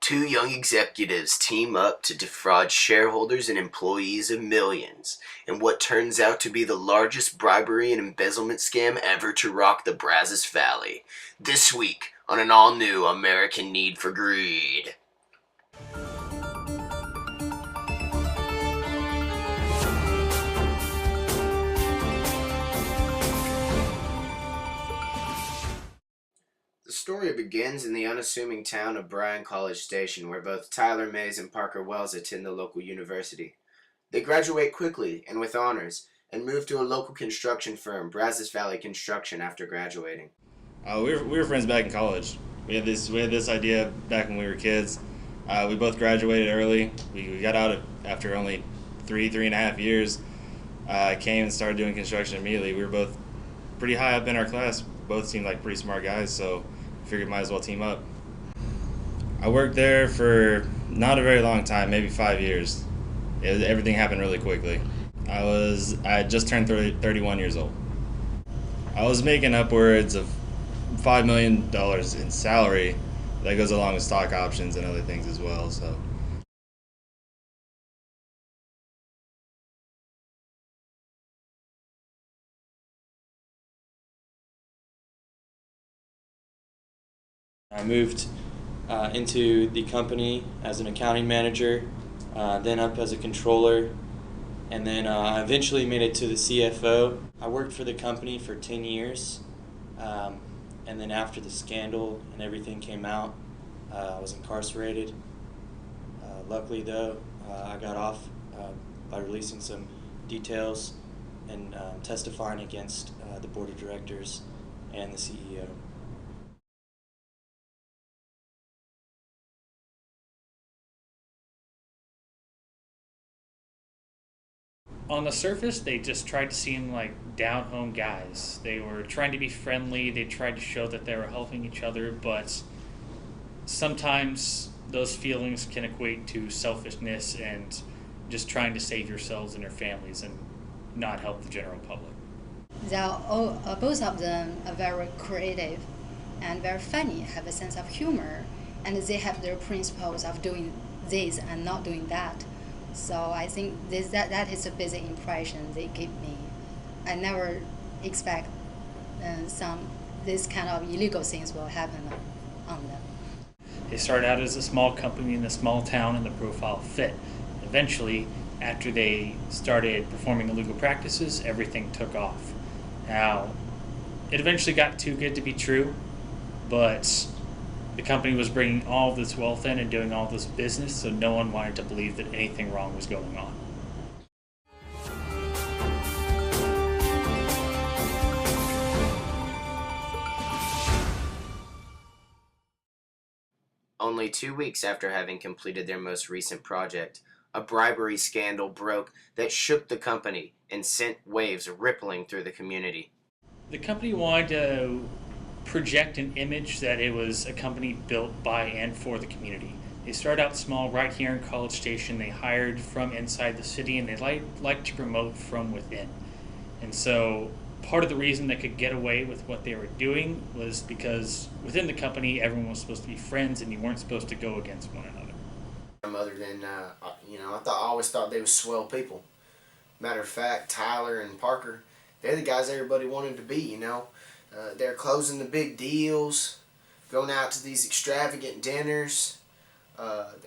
Two young executives team up to defraud shareholders and employees of millions in what turns out to be the largest bribery and embezzlement scam ever to rock the Brazos Valley. This week on an all-new American Need for Greed. The story begins in the unassuming town of Bryan College Station, where both Tyler Mays and Parker Wells attend the local university. They graduate quickly and with honors, and move to a local construction firm, Brazos Valley Construction, after graduating. We were friends back in college. We had this idea back when we were kids. We both graduated early. We got out after only three and a half years. Came and started doing construction immediately. We were both pretty high up in our class. Both seemed like pretty smart guys, so figured might as well team up. I worked there for not a very long time, maybe 5 years. Everything happened really quickly. I had just turned 31 years old. I was making upwards of $5 million in salary. That goes along with stock options and other things as well. So I moved into the company as an accounting manager, then up as a controller, and then I eventually made it to the CFO. I worked for the company for 10 years, and then after the scandal and everything came out, I was incarcerated. Luckily though, I got off by releasing some details and testifying against the board of directors and the CEO. On the surface, they just tried to seem like down-home guys. They were trying to be friendly. They tried to show that they were helping each other, but sometimes those feelings can equate to selfishness and just trying to save yourselves and your families and not help the general public. They are all, both of them are very creative and very funny, have a sense of humor, and they have their principles of doing this and not doing that. So I think that is a basic impression they give me. I never expect this kind of illegal things will happen on them. They started out as a small company in a small town and the profile fit. Eventually, after they started performing illegal practices, everything took off. Now, it eventually got too good to be true, but the company was bringing all of this wealth in and doing all this business, so no one wanted to believe that anything wrong was going on. Only 2 weeks after having completed their most recent project, a bribery scandal broke that shook the company and sent waves rippling through the community. The company wanted to project an image that it was a company built by and for the community. They started out small right here in College Station. They hired from inside the city, and they like to promote from within. And so part of the reason they could get away with what they were doing was because within the company, everyone was supposed to be friends, and you weren't supposed to go against one another. Other than, I always thought they were swell people. Matter of fact, Tyler and Parker, they're the guys everybody wanted to be, They're closing the big deals, going out to these extravagant dinners,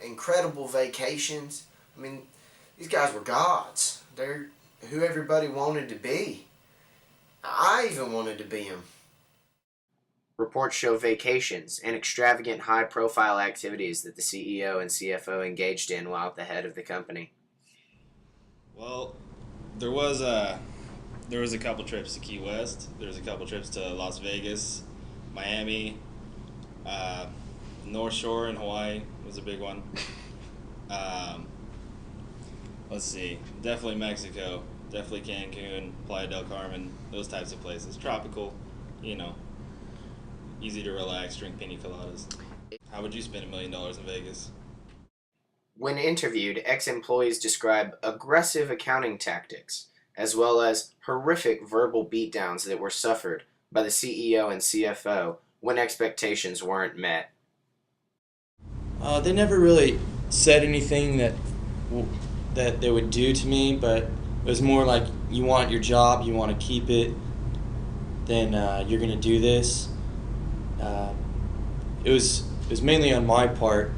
incredible vacations. I mean, these guys were gods. They're who everybody wanted to be. I even wanted to be them. Reports show vacations and extravagant high-profile activities that the CEO and CFO engaged in while at the head of the company. Well, there was a couple trips to Key West. There was a couple trips to Las Vegas, Miami, North Shore in Hawaii was a big one. Let's see, definitely Mexico, definitely Cancun, Playa del Carmen, those types of places. Tropical, easy to relax, drink pina coladas. How would you spend $1 million in Vegas? When interviewed, ex-employees describe aggressive accounting tactics, as well as horrific verbal beatdowns that were suffered by the CEO and CFO when expectations weren't met. They never really said anything that they would do to me, but it was more like, you want your job, you want to keep it, then you're going to do this. It was mainly on my part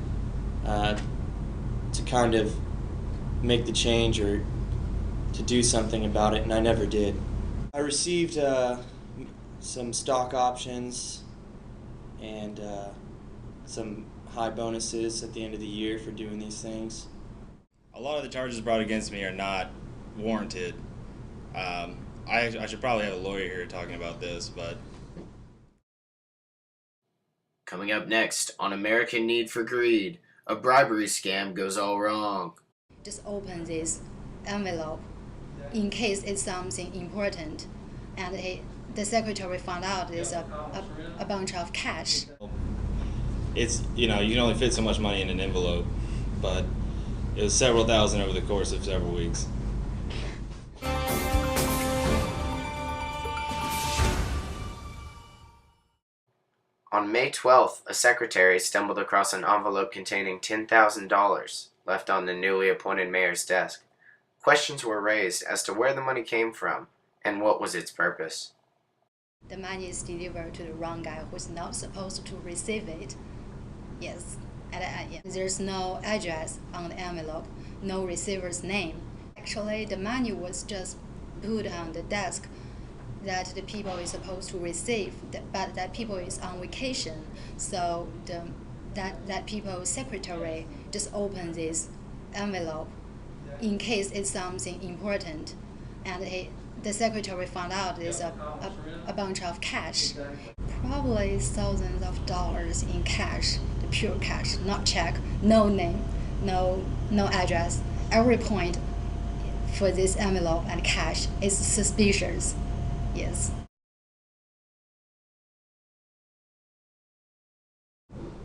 to kind of make the change or to do something about it, and I never did. I received some stock options and some high bonuses at the end of the year for doing these things. A lot of the charges brought against me are not warranted. I should probably have a lawyer here talking about this, but... Coming up next on American Need for Greed, a bribery scam goes all wrong. Just open this envelope in case it's something important, and the secretary found out it's a bunch of cash. It's, you can only fit so much money in an envelope, but it was several thousand over the course of several weeks. On May 12th, a secretary stumbled across an envelope containing $10,000 left on the newly appointed mayor's desk. Questions were raised as to where the money came from and what was its purpose. The money is delivered to the wrong guy who's not supposed to receive it. Yes, there's no address on the envelope, no receiver's name. Actually, the money was just put on the desk that the people is supposed to receive, but that people is on vacation. So that people's secretary just opened this envelope in case it's something important, and the secretary found out it's a bunch of cash, probably thousands of dollars in cash, the pure cash, not check, no name, no address. Every point for this envelope and cash is suspicious. Yes.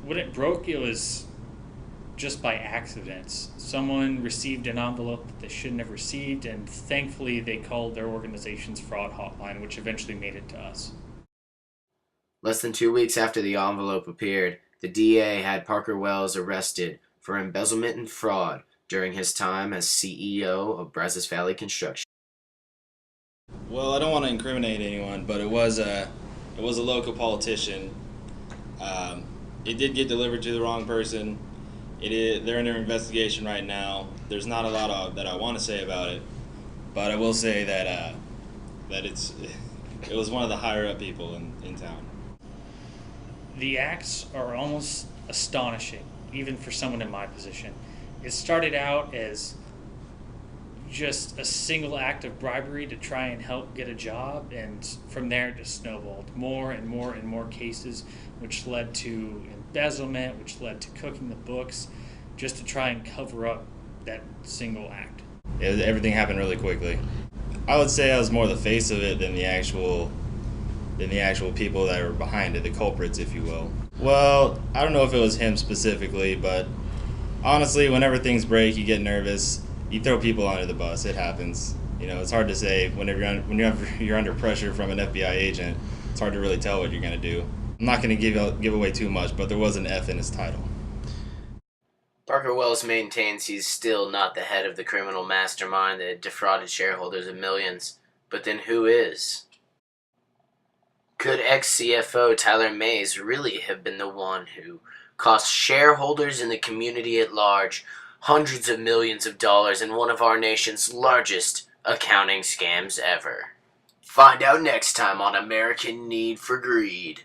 When it broke, it was just by accident. Someone received an envelope that they shouldn't have received, and thankfully they called their organization's fraud hotline, which eventually made it to us. Less than 2 weeks after the envelope appeared, the DA had Parker Wells arrested for embezzlement and fraud during his time as CEO of Brazos Valley Construction. Well, I don't want to incriminate anyone, but it was a local politician. It did get delivered to the wrong person. They're under investigation right now. There's not a lot that I want to say about it, but I will say that it was one of the higher up people in town. The acts are almost astonishing, even for someone in my position. It started out as just a single act of bribery to try and help get a job, and from there it just snowballed. More and more and more cases, which led to embezzlement, which led to cooking the books, just to try and cover up that single act. Everything happened really quickly. I would say I was more the face of it than the actual people that were behind it, the culprits, if you will. Well, I don't know if it was him specifically, but honestly, whenever things break, you get nervous. You throw people under the bus. It happens. It's hard to say whenever you're under pressure from an FBI agent. It's hard to really tell what you're going to do. I'm not going to give away too much, but there was an F in his title. Parker Wells maintains he's still not the head of the criminal mastermind that defrauded shareholders of millions. But then who is? Could ex-CFO Tyler Mays really have been the one who cost shareholders in the community at large hundreds of millions of dollars in one of our nation's largest accounting scams ever? Find out next time on American Need for Greed.